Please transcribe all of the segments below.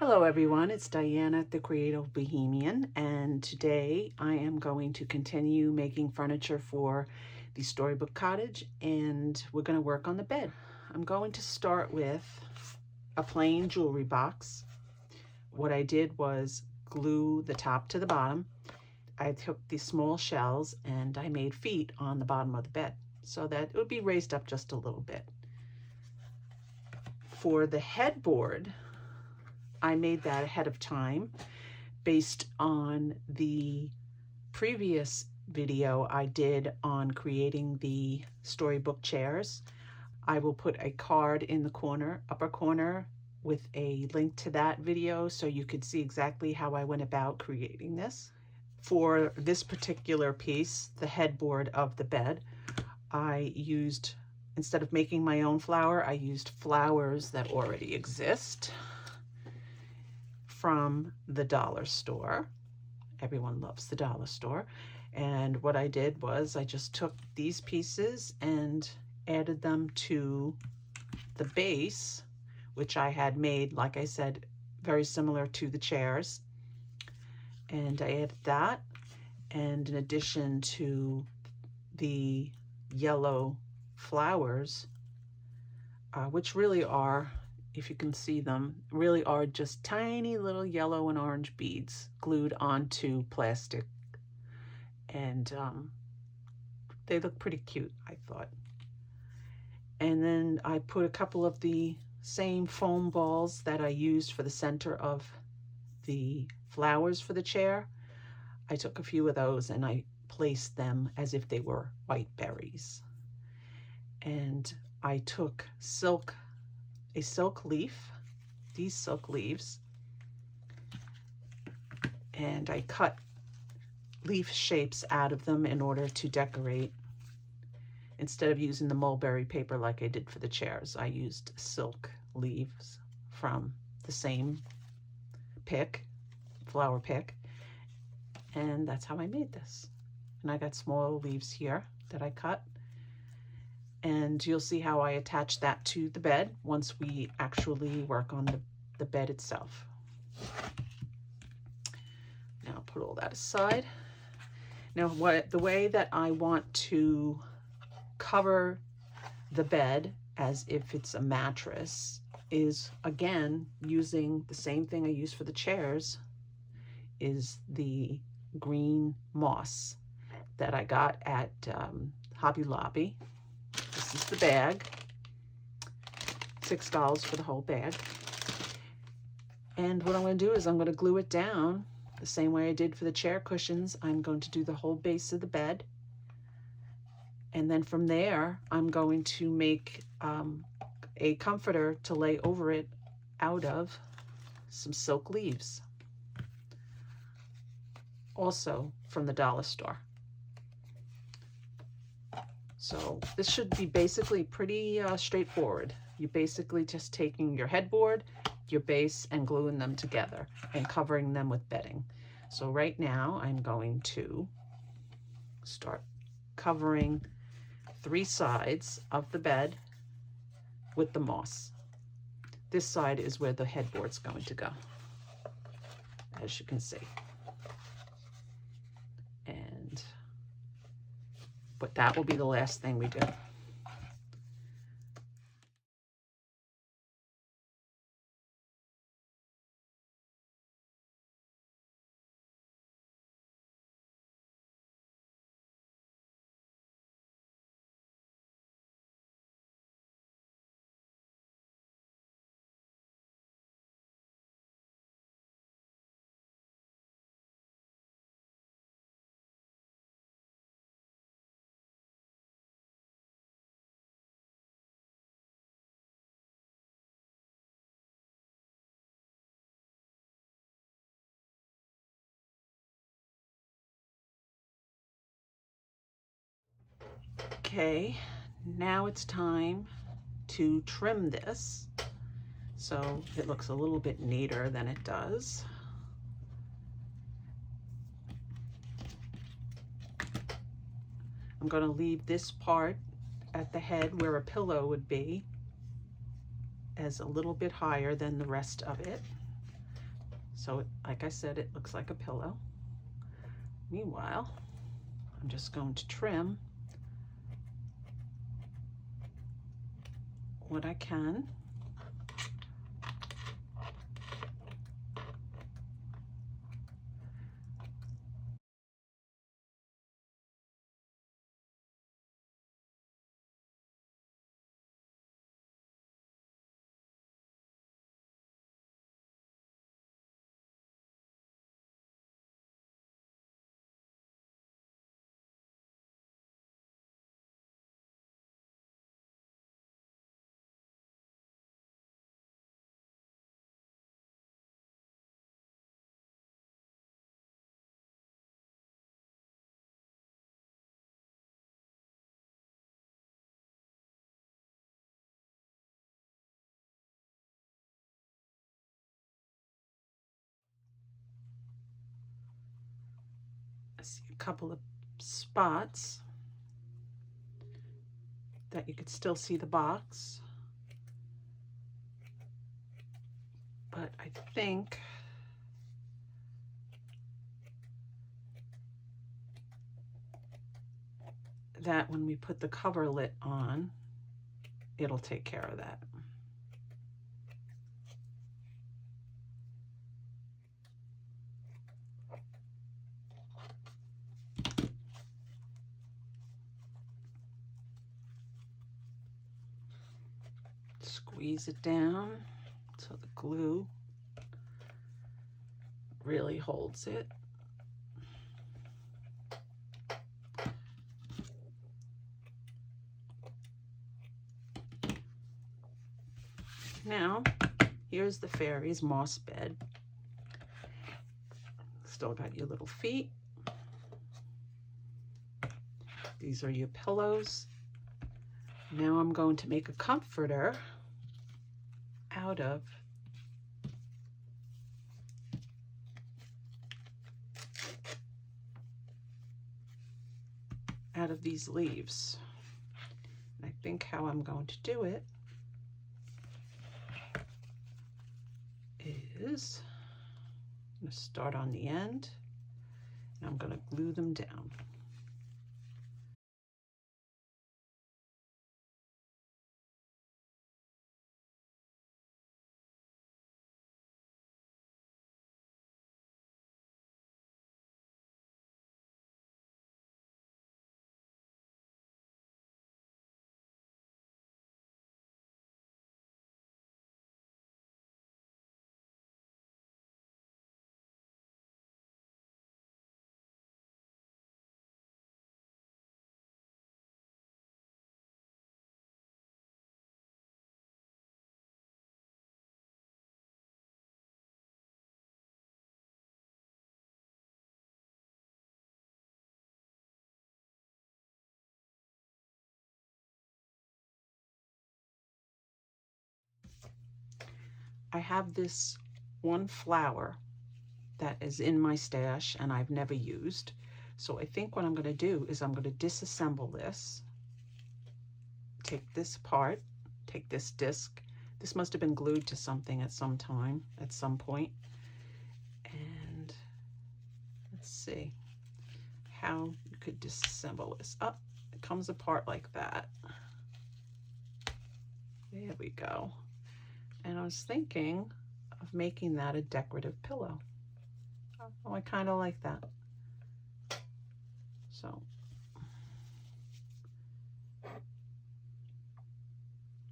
Hello everyone, it's Diana the Creative Bohemian, and today I am going to continue making furniture for the Storybook Cottage, and we're going to work on the bed. I'm going to start with a plain jewelry box. What I did was glue the top to the bottom. I took these small shells and I made feet on the bottom of the bed so that it would be raised up just a little bit. For the headboard, I made that ahead of time based on the previous video I did on creating the storybook chairs. I will put a card in the corner, upper corner, with a link to that video so you could see exactly how I went about creating this. For this particular piece, the headboard of the bed, I used, instead of making my own flower, I used flowers that already exist from the dollar store. Everyone loves the dollar store. And what I did was I just took these pieces and added them to the base, which I had made, like I said, very similar to the chairs. And I added that, and in addition to the yellow flowers, which really are, if you can see them, really are just tiny little yellow and orange beads glued onto plastic. And they look pretty cute, I thought. And then I put a couple of the same foam balls that I used for the center of the flowers for the chair. I took a few of those and I placed them as if they were white berries. And I took a silk leaf, these silk leaves, and I cut leaf shapes out of them in order to decorate. Instead of using the mulberry paper like I did for the chairs, I used silk leaves from the same pick, flower pick, and that's how I made this. And I got small leaves here that I cut. And you'll see how I attach that to the bed once we actually work on the bed itself. Now I'll put all that aside. Now the way that I want to cover the bed as if it's a mattress is, again, using the same thing I used for the chairs, is the green moss that I got at Hobby Lobby. This is the bag, $6 for the whole bag. And what I'm going to do is I'm going to glue it down the same way I did for the chair cushions. I'm going to do the whole base of the bed. And then from there, I'm going to make a comforter to lay over it out of some silk leaves, also from the dollar store. So this should be basically pretty straightforward. You're basically just taking your headboard, your base, and gluing them together and covering them with bedding. So right now I'm going to start covering 3 sides of the bed with the moss. This side is where the headboard's going to go, as you can see. But that will be the last thing we do. Okay, now it's time to trim this so it looks a little bit neater than it does. I'm going to leave this part at the head where a pillow would be as a little bit higher than the rest of it. So like I said, it looks like a pillow. Meanwhile, I'm just going to trim what I can. I see a couple of spots that you could still see the box, but I think that when we put the coverlet on, it'll take care of that. Squeeze it down so the glue really holds it. Now, here's the fairy's moss bed. Still got your little feet. These are your pillows. Now I'm going to make a comforter out of these leaves. And I think how I'm going to do it is I'm going to start on the end and I'm going to glue them down. I have this one flower that is in my stash and I've never used. So I think what I'm going to do is I'm going to disassemble this, take this apart, take this disc. This must have been glued to something at some time, at some point. And let's see how you could disassemble this. Up, it comes apart like that. There we go. And I was thinking of making that a decorative pillow. Oh, I kind of like that. So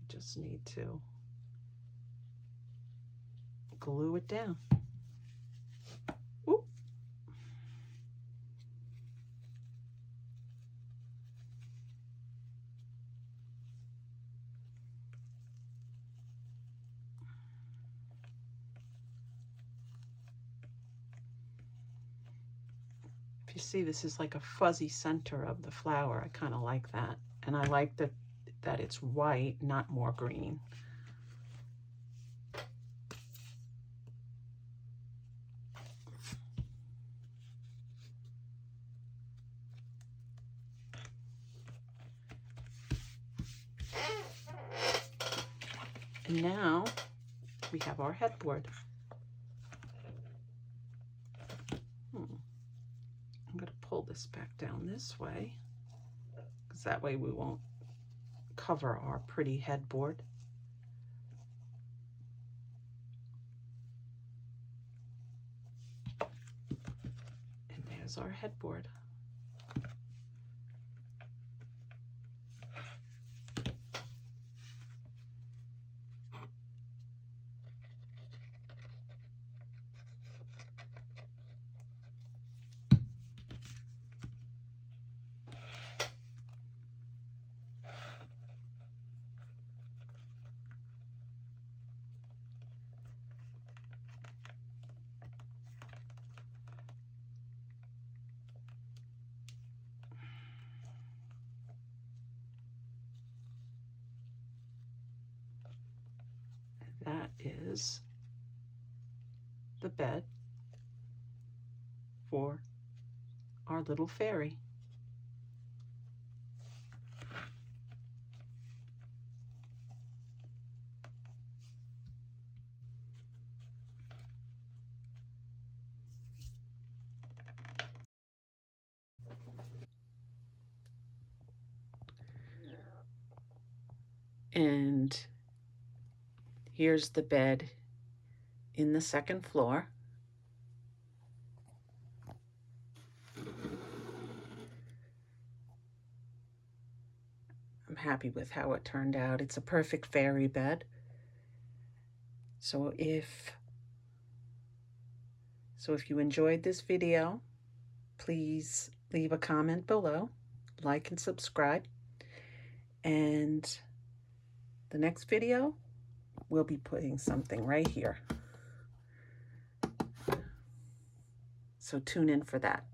just need to glue it down. Oop. If you see, this is like a fuzzy center of the flower. I kind of like that. And I like that it's white, not more green. And now we have our headboard. pull this back down this way, because that way we won't cover our pretty headboard. And there's our headboard. That is the bed for our little fairy. And here's the bed in the second floor. I'm happy with how it turned out. It's a perfect fairy bed. So if you enjoyed this video, please leave a comment below, like and subscribe. And the next video, we'll be putting something right here. So tune in for that.